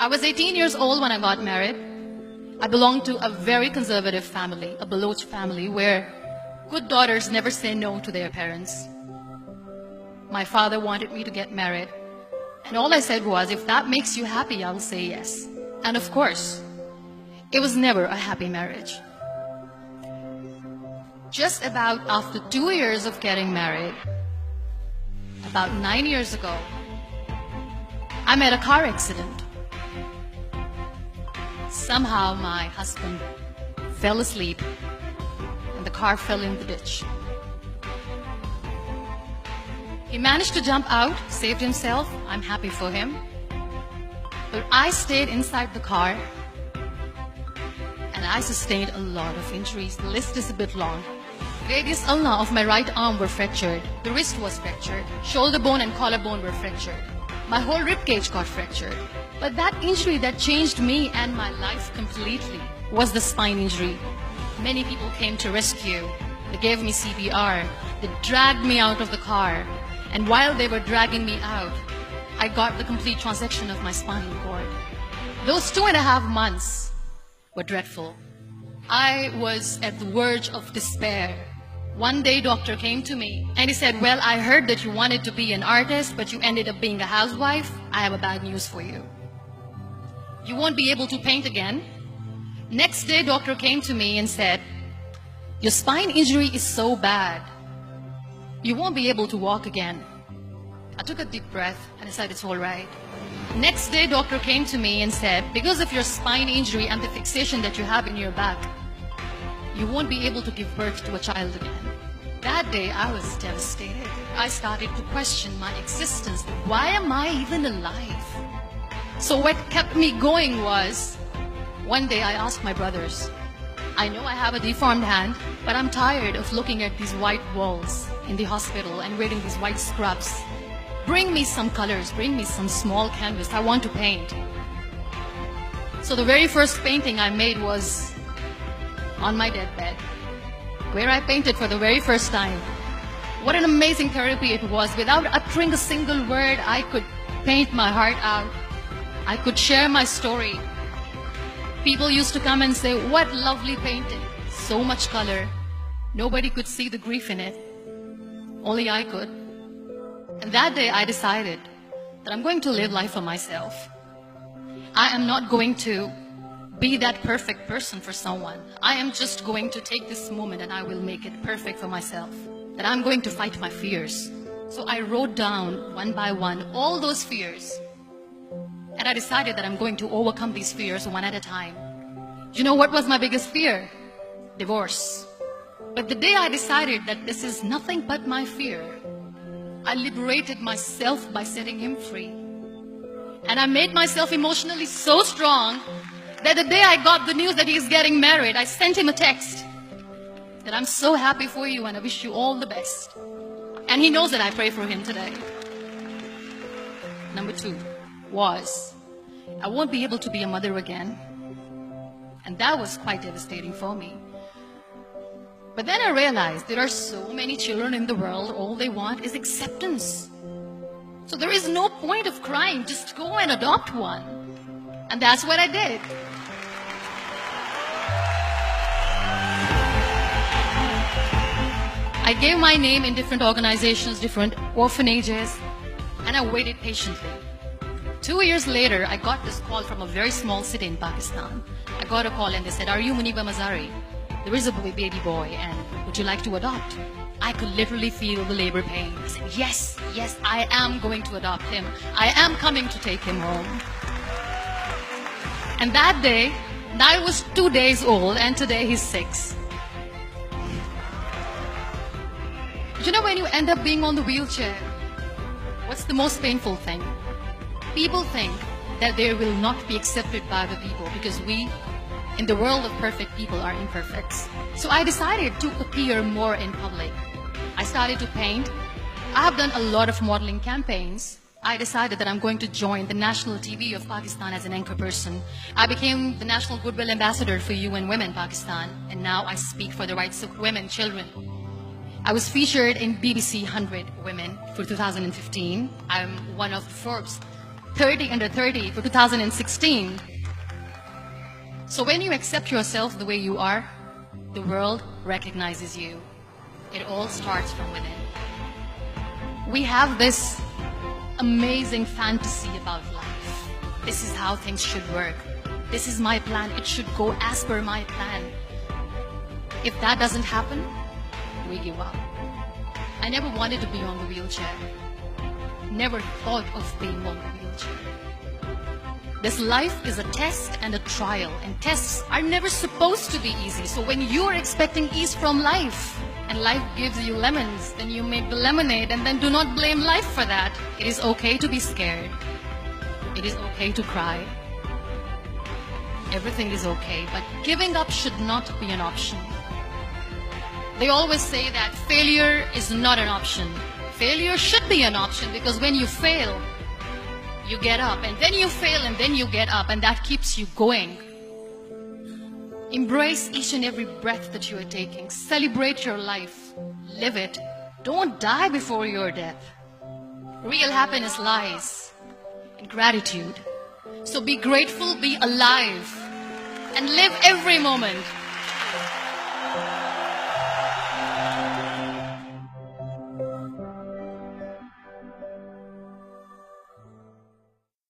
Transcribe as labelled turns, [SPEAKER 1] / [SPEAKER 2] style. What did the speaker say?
[SPEAKER 1] I was 18 years old when I got married. I belonged to a very conservative family, a Baloch family, where good daughters never say no to their parents. My father wanted me to get married, and all I said was, if that makes you happy, I'll say yes. And of course, it was never a happy marriage. Just about after 2 years of getting married, about 9 years ago, I met a car accident. Somehow my husband fell asleep and the car fell in the ditch. He managed to jump out, saved himself. I'm happy for him. But I stayed inside the car and I sustained a lot of injuries. The list is a bit long. Radius ulna of my right arm were fractured. The wrist was fractured. Shoulder bone and collarbone were fractured. My whole rib cage got fractured. But that injury that changed me and my life completely was the spine injury. Many people came to rescue. They gave me CPR. They dragged me out of the car. And while they were dragging me out, I got the complete transection of my spinal cord. Those 2.5 months were dreadful. I was at the verge of despair. One day, doctor came to me and he said, well, I heard that you wanted to be an artist, but you ended up being a housewife. I have a bad news for you. You won't be able to paint again. Next day, doctor came to me and said, your spine injury is so bad, you won't be able to walk again. I took a deep breath and I said, it's all right. Next day, doctor came to me and said, because of your spine injury and the fixation that you have in your back, you won't be able to give birth to a child again. That day, I was devastated. I started to question my existence. Why am I even alive? So what kept me going was, one day I asked my brothers, I know I have a deformed hand, but I'm tired of looking at these white walls in the hospital and wearing these white scrubs. Bring me some colors, bring me some small canvas. I want to paint. So the very first painting I made was on my deathbed, where I painted for the very first time. What an amazing therapy it was. Without uttering a single word, I could paint my heart out. I could share my story. People used to come and say, what lovely painting. So much color. Nobody could see the grief in it. Only I could. And that day I decided that I'm going to live life for myself. I am not going to be that perfect person for someone. I am just going to take this moment and I will make it perfect for myself. That I'm going to fight my fears. So I wrote down one by one all those fears. And I decided that I'm going to overcome these fears one at a time. You know what was my biggest fear? Divorce. But the day I decided that this is nothing but my fear, I liberated myself by setting him free. And I made myself emotionally so strong that the day I got the news that he's getting married, I sent him a text that I'm so happy for you and I wish you all the best. And he knows that I pray for him today. Number 2 was, I won't be able to be a mother again. And that was quite devastating for me. But then I realized there are so many children in the world, all they want is acceptance. So there is no point of crying, just go and adopt one. And that's what I did. I gave my name in different organizations, different orphanages, and I waited patiently. 2 years later, I got this call from a very small city in Pakistan. I got a call and they said, are you Muniba Mazari? There is a baby boy and would you like to adopt? I could literally feel the labor pain. I said, yes, yes, I am going to adopt him. I am coming to take him home. And that day, I was 2 days old and today he's 6. You know, when you end up being on the wheelchair, what's the most painful thing? People think that they will not be accepted by the people because we, in the world of perfect people, are imperfects. So I decided to appear more in public. I started to paint. I have done a lot of modeling campaigns. I decided that I'm going to join the national TV of Pakistan as an anchor person. I became the National Goodwill Ambassador for UN Women Pakistan, and now I speak for the rights of women, children. I was featured in BBC 100 Women for 2015. I'm one of Forbes 30 under 30 for 2016. So when you accept yourself the way you are, the world recognizes you. It all starts from within. We have this amazing fantasy about life. This is how things should work. This is my plan. It should go as per my plan. If that doesn't happen, we give up. I never wanted to be on the wheelchair. Never thought of being on the wheelchair. This life is a test and a trial, and tests are never supposed to be easy. So when you're expecting ease from life, and life gives you lemons, then you make the lemonade, and then do not blame life for that. It is okay to be scared. It is okay to cry. Everything is okay, but giving up should not be an option. They always say that failure is not an option. Failure should be an option, because when you fail, you get up, and then you fail, and then you get up, and that keeps you going. Embrace each and every breath that you are taking. Celebrate your life. Live it. Don't die before your death. Real happiness lies in gratitude. So be grateful, be alive, and live every moment.